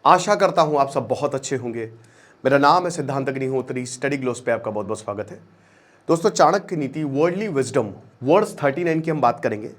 आशा करता हूं आप सब बहुत अच्छे होंगे। मेरा नाम है सिद्धांत अग्निहोत्री। स्टडी ग्लोस पे आपका बहुत बहुत स्वागत है। दोस्तों, चाणक्य नीति वर्ल्डली विजडम वर्ड्स 39 की हम बात करेंगे।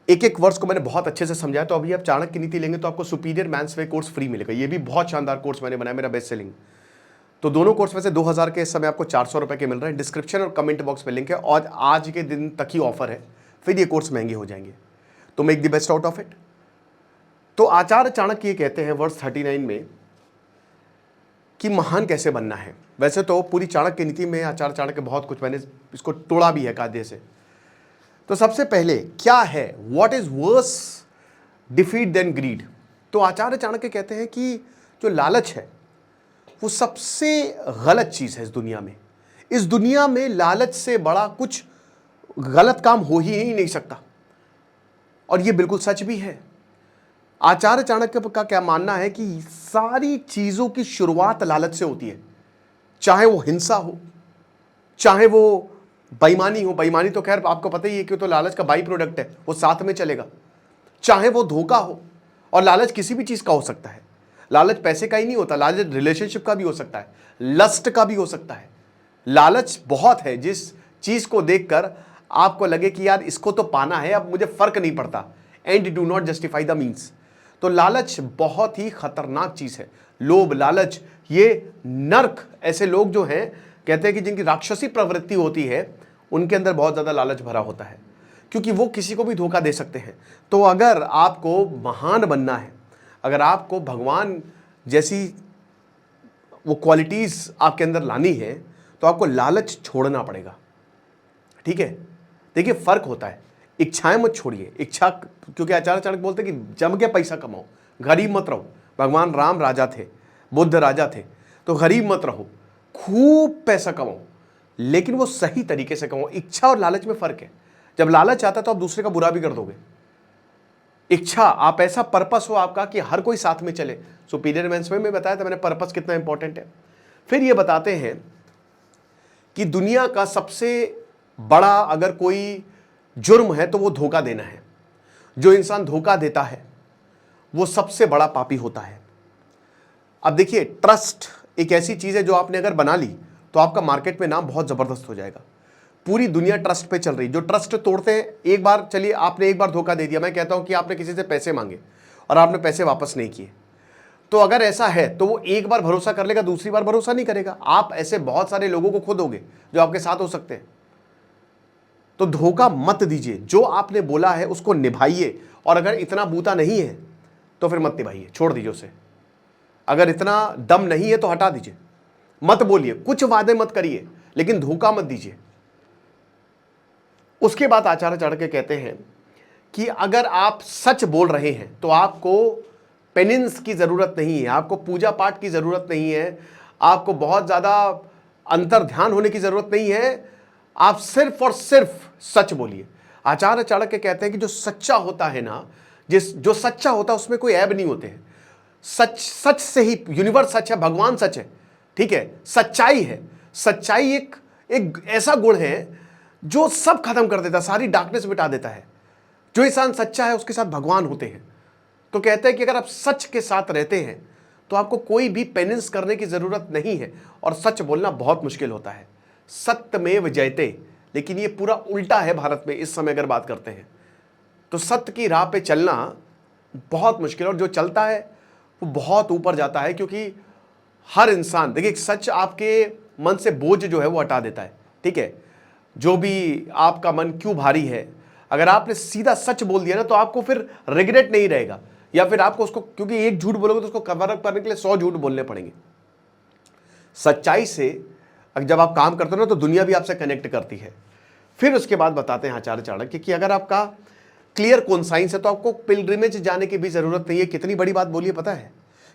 एक एक वर्ड्स को मैंने बहुत अच्छे से समझाया। तो अभी आप चाणक्य नीति लेंगे तो आपको सुपीरियर मैन्स वे कोर्स फ्री मिलेगा। ये भी बहुत शानदार कोर्स मैंने बनाया, मेरा बेस्ट सेलिंग। तो दोनों कोर्स में से 2000 के इस समय आपको 400 रुपए के मिल रहे हैं। डिस्क्रिप्शन और कमेंट बॉक्स में लिंक है और आज के दिन तक ही ऑफर है, फिर ये कोर्स महंगे हो जाएंगे। तो make the best out of it. तो आचार्य चाणक्य ये कहते हैं वर्स 39 में कि महान कैसे बनना है। वैसे तो पूरी चाणक्य नीति में आचार्य चाणक्य बहुत कुछ, मैंने इसको तोड़ा भी है कायदे से। तो सबसे पहले क्या है, what is worse defeat than greed. तो आचार्य चाणक्य कहते हैं कि जो लालच है वो सबसे गलत चीज है इस दुनिया में। इस दुनिया में लालच से बड़ा कुछ गलत काम हो ही नहीं सकता, और ये बिल्कुल सच भी है। आचार्य चाणक्य का क्या मानना है कि सारी चीजों की शुरुआत लालच से होती है। चाहे वो हिंसा हो, चाहे वो बेईमानी हो। बेईमानी तो खैर आपको पता ही है कि तो लालच का बाई प्रोडक्ट है, वो साथ में चलेगा। चाहे वो धोखा हो, और लालच किसी भी चीज का हो सकता है। लालच पैसे का ही नहीं होता, लालच रिलेशनशिप का भी हो सकता है, लस्ट का भी हो सकता है। लालच बहुत है, जिस चीज को देखकर आपको लगे कि यार इसको तो पाना है, अब मुझे फर्क नहीं पड़ता, and do not justify the means. तो लालच बहुत ही खतरनाक चीज है। लोभ, लालच, ये नर्क। ऐसे लोग जो हैं, कहते हैं कि जिनकी राक्षसी प्रवृत्ति होती है उनके अंदर बहुत ज्यादा लालच भरा होता है, क्योंकि वो किसी को भी धोखा दे सकते हैं। तो अगर आपको महान बनना है, अगर आपको भगवान जैसी वो क्वालिटीज आपके अंदर लानी है, तो आपको लालच छोड़ना पड़ेगा। ठीक है, देखिए फर्क होता है। इच्छाएं मत छोड़िए। इच्छा, क्योंकि आचार्य चाणक्य बोलते हैं कि जम के पैसा कमाओ, गरीब मत रहो। भगवान राम राजा थे, बुद्ध राजा थे, तो गरीब मत रहो, खूब पैसा कमाओ, लेकिन वो सही तरीके से कमाओ। इच्छा और लालच में फर्क है। जब लालच आता है तो आप दूसरे का बुरा भी कर दोगे। इच्छा, आप ऐसा पर्पस हो आपका कि हर कोई साथ में चले। सुपीरियर मेंस में बताया था मैंने पर्पस कितना इंपॉर्टेंट है। फिर ये बताते हैं कि दुनिया का सबसे बड़ा अगर कोई जुर्म है तो वो धोखा देना है। जो इंसान धोखा देता है वो सबसे बड़ा पापी होता है। अब देखिए, ट्रस्ट एक ऐसी चीज है जो आपने अगर बना ली तो आपका मार्केट में नाम बहुत जबरदस्त हो जाएगा। पूरी दुनिया ट्रस्ट पे चल रही। जो ट्रस्ट तोड़ते हैं, एक बार चलिए आपने एक बार धोखा दे दिया, मैं कहता हूं कि आपने किसी से पैसे मांगे और आपने पैसे वापस नहीं किए, तो अगर ऐसा है तो वो एक बार भरोसा कर लेगा, दूसरी बार भरोसा नहीं करेगा। आप ऐसे बहुत सारे लोगों को खो दोगे जो आपके साथ हो सकते हैं। तो धोखा मत दीजिए। जो आपने बोला है उसको निभाइए, और अगर इतना बूता नहीं है तो फिर मत निभाइए, छोड़ दीजिए उसे। अगर इतना दम नहीं है तो हटा दीजिए, मत बोलिए, कुछ वादे मत करिए, लेकिन धोखा मत दीजिए। उसके बाद आचार्य चाणक्य कहते हैं कि अगर आप सच बोल रहे हैं तो आपको पेनिंस की जरूरत नहीं है, आपको पूजा पाठ की जरूरत नहीं है, आपको बहुत ज्यादा अंतर ध्यान होने की जरूरत नहीं है। आप सिर्फ और सिर्फ सच बोलिए। आचार्य चाणक्य कहते हैं कि जो सच्चा होता है ना, जो सच्चा होता है उसमें कोई ऐब नहीं होते हैं। सच से ही यूनिवर्स सच है, भगवान सच है। ठीक है, सच्चाई है। सच्चाई एक ऐसा गुण है जो सब खत्म कर देता है, सारी डार्कनेस मिटा देता है। जो इंसान सच्चा है उसके साथ भगवान होते हैं। तो कहते हैं कि अगर आप सच के साथ रहते हैं तो आपको कोई भी पेनिंस करने की जरूरत नहीं है, और सच बोलना बहुत मुश्किल होता है। सत्यमेव जयते, लेकिन ये पूरा उल्टा है भारत में इस समय अगर बात करते हैं तो। सत्य की राह पे चलना बहुत मुश्किल है, और जो चलता है वो बहुत ऊपर जाता है, क्योंकि हर इंसान, देखिए, सच आपके मन से बोझ जो है वो हटा देता है। ठीक है, जो भी आपका मन क्यों भारी है, अगर आपने सीधा सच बोल दिया ना तो आपको फिर रिग्रेट नहीं रहेगा, या फिर आपको उसको, क्योंकि एक झूठ बोलोगे तो उसको कवर अप करने के लिए 100 झूठ बोलने पड़ेंगे। सच्चाई से जब आप काम करते हो ना तो दुनिया भी आपसे कनेक्ट करती है। फिर उसके बाद बताते हैं आचार्य चाणक्य कि अगर आपका क्लियर कॉन्साइंस है तो आपको पिलग्रिमेज जाने की भी जरूरत नहीं है। कितनी बड़ी बात बोलिए पता है,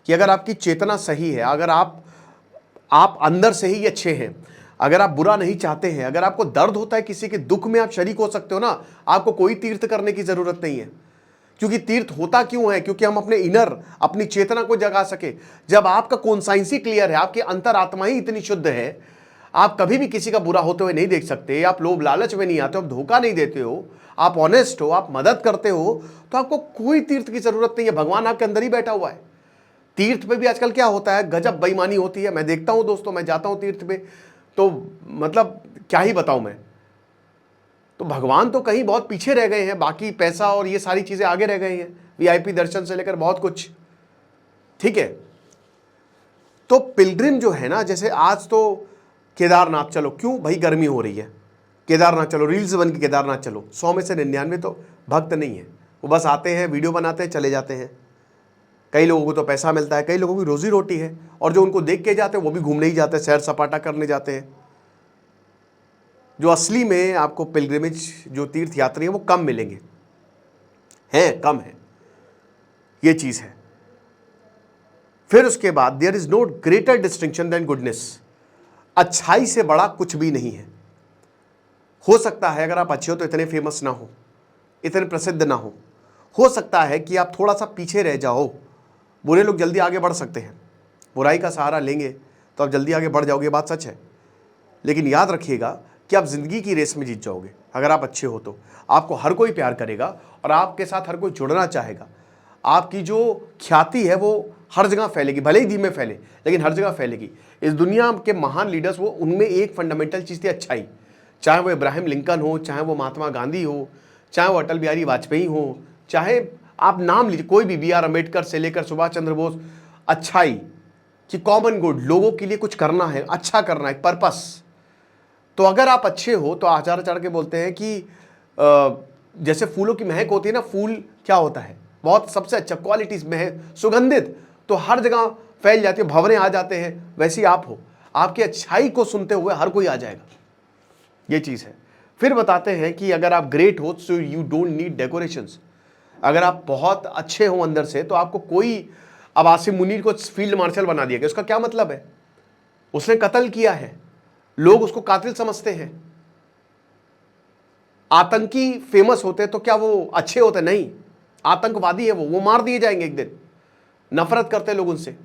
कि अगर आपकी चेतना सही है, अगर आप अंदर से ही अच्छे हैं, अगर आप बुरा नहीं चाहते हैं, अगर आपको दर्द होता है किसी के दुख में आप शरीक हो सकते हो ना, आपको कोई तीर्थ करने की जरूरत नहीं है। क्योंकि तीर्थ होता क्यों है, क्योंकि हम अपने इनर, अपनी चेतना को जगा सके। जब आपका कॉन्साइंस ही क्लियर है, आपकी अंतरात्मा ही इतनी शुद्ध है, आप कभी भी किसी का बुरा होते हुए नहीं देख सकते, आप लोभ लालच में नहीं आते हो, आप धोखा नहीं देते हो, आप ऑनेस्ट हो, आप मदद करते हो, तो आपको कोई तीर्थ की जरूरत नहीं है। भगवान आपके अंदर ही बैठा हुआ है। तीर्थ पे भी आजकल क्या होता है, गजब बेईमानी होती है। मैं देखता हूं दोस्तों, मैं जाता हूं तीर्थ पे तो मतलब क्या ही बताऊं मैं, तो भगवान तो कहीं बहुत पीछे रह गए हैं, बाकी पैसा और ये सारी चीजें आगे रह गई हैं, वीआईपी दर्शन से लेकर बहुत कुछ। ठीक है, तो पिलग्रिम जो है ना, जैसे आज तो केदारनाथ चलो, क्यों भाई गर्मी हो रही है, केदारनाथ चलो, रील्स बन के केदारनाथ चलो, 100 में से 99 तो भक्त नहीं है, वो बस आते हैं, वीडियो बनाते हैं, चले जाते हैं। कई लोगों को तो पैसा मिलता है, कई लोगों की रोजी रोटी है, और जो उनको देख के जाते हैं वो भी घूमने ही जाते हैं, सैर सपाटा करने जाते हैं। जो असली में आपको पिलग्रिमेज जो तीर्थ यात्री हैं वो कम मिलेंगे, हैं कम है, ये चीज है। फिर उसके बाद there is no greater distinction than goodness, अच्छाई से बड़ा कुछ भी नहीं है। हो सकता है अगर आप अच्छे हो तो इतने फेमस ना हो, इतने प्रसिद्ध ना हो सकता है कि आप थोड़ा सा पीछे रह जाओ। बुरे लोग जल्दी आगे बढ़ सकते हैं, बुराई का सहारा लेंगे तो आप जल्दी आगे बढ़ जाओगे, बात सच है। लेकिन याद रखिएगा कि आप जिंदगी की रेस में जीत जाओगे अगर आप अच्छे हो तो। आपको हर कोई प्यार करेगा और आपके साथ हर कोई जुड़ना चाहेगा। आपकी जो ख्याति है वो हर जगह फैलेगी, भले ही धीमे फैले लेकिन हर जगह फैलेगी। इस दुनिया के महान लीडर्स, वो उनमें एक फंडामेंटल चीज़ थी, अच्छाई। चाहे वो इब्राहिम लिंकन हो, चाहे वो महात्मा गांधी हो, चाहे वो अटल बिहारी वाजपेयी हो, चाहे आप नाम लीजिए कोई भी, B.R. अम्बेडकर से लेकर सुभाष चंद्र बोस। अच्छाई कि कॉमन गुड, लोगों के लिए कुछ करना है, अच्छा करना है, पर्पस। तो अगर आप अच्छे हो तो आचार्य चढ़ के बोलते हैं कि जैसे फूलों की महक होती है ना, फूल क्या होता है, बहुत सबसे अच्छा क्वालिटीज महक, सुगंधित, तो हर जगह फैल जाती है, भंवरे आ जाते हैं। वैसे ही आप हो, आपकी अच्छाई को सुनते हुए हर कोई आ जाएगा, ये चीज है। फिर बताते हैं कि अगर आप ग्रेट हो so you don't need decorations. अगर आप बहुत अच्छे हो अंदर से तो आपको कोई, अब आसिम मुनीर को फील्ड मार्शल बना दिया गया, उसका क्या मतलब है? उसने कत्ल किया है, लोग उसको कातिल समझते हैं। आतंकी फेमस होते तो क्या वो अच्छे होते? नहीं, आतंकवादी है वो मार दिए जाएंगे एक दिन। नफरत करते लोग उनसे।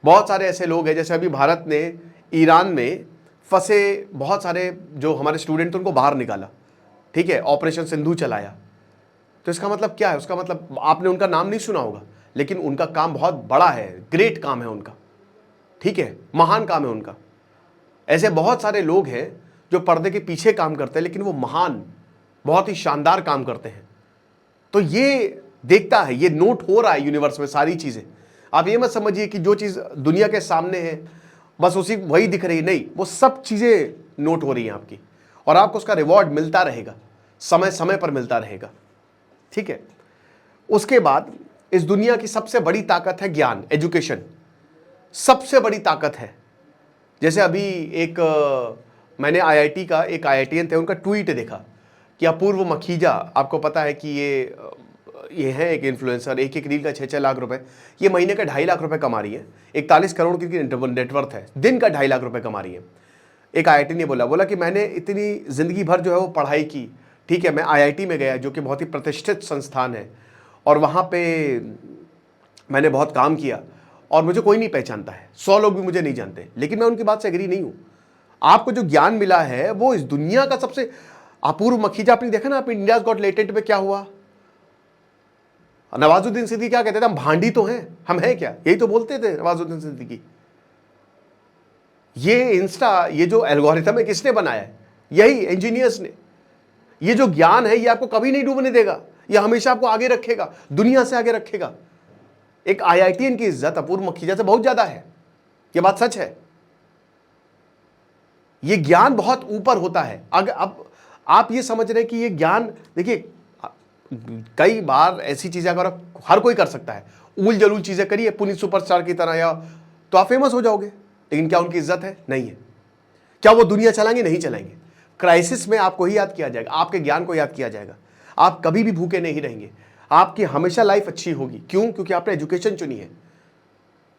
बहुत सारे ऐसे लोग हैं, जैसे अभी भारत ने ईरान में फंसे बहुत सारे जो हमारे स्टूडेंट थे उनको बाहर निकाला, ठीक है, ऑपरेशन सिंधु चलाया। तो इसका मतलब क्या है? उसका मतलब आपने उनका नाम नहीं सुना होगा, लेकिन उनका काम बहुत बड़ा है, ग्रेट काम है उनका, ठीक है, महान काम है उनका। ऐसे बहुत सारे लोग हैं जो पर्दे के पीछे काम करते हैं, लेकिन वो महान, बहुत ही शानदार काम करते हैं। तो ये देखता है, ये नोट हो रहा है यूनिवर्स में सारी चीजें। आप ये मत समझिए कि जो चीज दुनिया के सामने है बस उसी वही दिख रही, नहीं, वो सब चीजें नोट हो रही हैं आपकी, और आपको उसका रिवॉर्ड मिलता रहेगा, समय समय पर मिलता रहेगा, ठीक है। उसके बाद इस दुनिया की सबसे बड़ी ताकत है ज्ञान, एजुकेशन, सबसे बड़ी ताकत है। जैसे अभी एक मैंने आईआईटी का, एक आईआईटीएन थे, उनका ट्वीट देखा कि अपूर्व मखीजा, आपको पता है कि ये है एक इन्फ्लुएंसर, एक रील का 6-6 लाख रुपए, ये महीने का 2.5 लाख रुपए कमा रही है, 41 करोड़ की नेटवर्थ है, दिन का 2.5 लाख रुपए कमा रही है। एक आईआईटी ने बोला कि मैंने इतनी जिंदगी भर जो है वो पढ़ाई की, ठीक है, मैं आईआईटी में गया जो कि बहुत ही प्रतिष्ठित संस्थान है, और वहाँ पे मैंने बहुत काम किया और मुझे कोई नहीं पहचानता है, 100 लोग भी मुझे नहीं जानते, लेकिन मैं उनकी बात से एग्री नहीं हूँ। आपको जो ज्ञान मिला है वो इस दुनिया का सबसे अपूर्व मखीजा। आपने देखा ना, आप इंडियाज गॉट लेटेंट में क्या हुआ, नवाजुद्दीन सिद्दीकी क्या कहते थे, हम भांडी तो हैं, हम हैं क्या, यही तो बोलते थे नवाजुद्दीन सिद्दीकी। ये इंस्टा, ये जो एल्गोरिथम है किसने बनाया है? यही इंजीनियर्स ने। ये जो ज्ञान है ये आपको कभी नहीं डूबने देगा, ये हमेशा आपको आगे रखेगा, दुनिया से आगे रखेगा। एक आईआईटीएन की इज्जत अपूर्व मखीजा से बहुत ज्यादा है, ये बात सच है। ये ज्ञान बहुत ऊपर होता है। अगर अब आप ये समझ रहे हैं कि ये ज्ञान, देखिए कई बार ऐसी चीजें अगर हर कोई कर सकता है, उल जलूल चीजें करिए पुनीत सुपरस्टार की तरह, या तो आप फेमस हो जाओगे, लेकिन क्या उनकी इज्जत है? नहीं है। क्या वो दुनिया चलाएंगे? नहीं चलाएंगे। क्राइसिस में आपको ही याद किया जाएगा, आपके ज्ञान को याद किया जाएगा। आप कभी भी भूखे नहीं रहेंगे, आपकी हमेशा लाइफ अच्छी होगी। क्यों? क्योंकि आपने एजुकेशन चुनी है।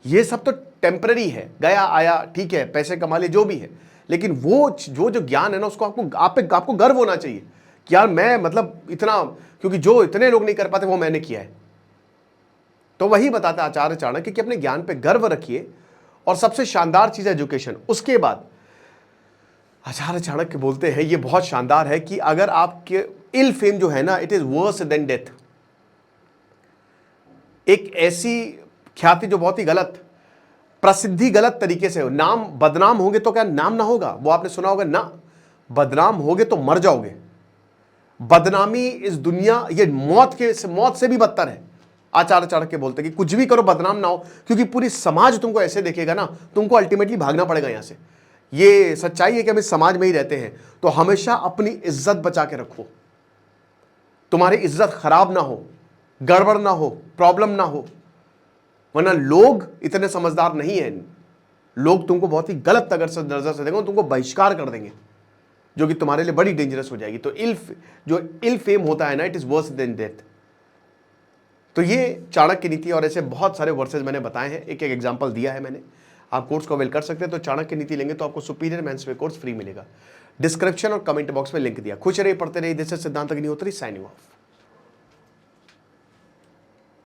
ये सब तो टेम्पररी है, गया आया, ठीक है, पैसे कमा लिए, जो भी है, लेकिन वो जो ज्ञान है ना, उसको आपको गर्व होना चाहिए कि यार मैं मतलब इतना, क्योंकि जो इतने लोग नहीं कर पाते वो मैंने किया है। तो वही बताता आचार्य चाणक्य कि अपने ज्ञान पे गर्व रखिए, और सबसे शानदार चीज है एजुकेशन। उसके बाद आचार्य चाणक्य बोलते हैं, ये बहुत शानदार है, कि अगर आपके इल फेम जो है ना, it is worse than death. एक ऐसी ख्याति जो बहुत ही गलत, प्रसिद्धि गलत तरीके से हो, नाम बदनाम होगे तो क्या नाम ना होगा? वो आपने सुना होगा ना, बदनाम होगे तो मर जाओगे। बदनामी इस दुनिया, ये मौत से भी बदतर है। आचार्य चाणक्य बोलते कि कुछ भी करो बदनाम ना हो, क्योंकि पूरी समाज तुमको ऐसे देखेगा ना, तुमको अल्टीमेटली भागना पड़ेगा यहां से। ये सच्चाई है कि हम इस समाज में ही रहते हैं, तो हमेशा अपनी इज्जत बचा के रखो, तुम्हारी इज्जत खराब ना हो, गड़बड़ ना हो, प्रॉब्लम ना हो, वरना लोग इतने समझदार नहीं हैं। लोग तुमको बहुत ही गलत नजर से देखेंगे, तुमको बहिष्कार कर देंगे, जो कि तुम्हारे लिए बड़ी डेंजरस हो जाएगी। तो जो इल फेम होता है ना, it is worse than death. तो ये चाणक्य नीति और ऐसे बहुत सारे वर्सेस मैंने बताए हैं, एक एक एग्जांपल दिया है मैंने। आप कोर्स को अवेल कर सकते हैं। तो चाणक्य नीति लेंगे तो आपको सुपीरियर मेंस कोर्स फ्री मिलेगा। डिस्क्रिप्शन और कमेंट बॉक्स में लिंक दिया। खुश रहिए, पढ़ते रहिए। दिस इज सिद्धांत अग्निहोत्री, साइनिंग ऑफ।